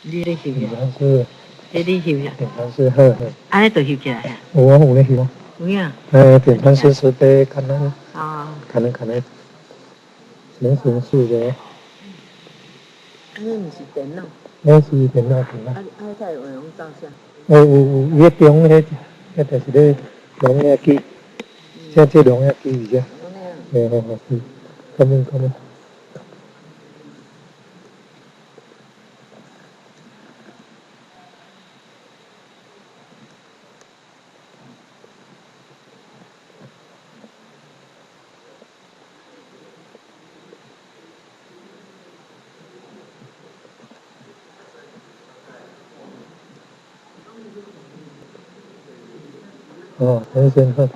你咧翕呀？是，这你翕呀？点盘是好。安尼就翕起来呀？有啊，有咧翕啊。有影？点盘是在看那，看那，成形式的。安尼毋是电脑？那是电脑。才有用照相。有中迄就是咧量影机，这量影机是啥？是，看面。陈先生。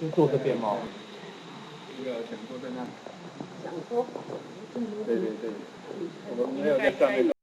就坐这边嘛，那个想坐在那。想坐？对，我们没有在上面。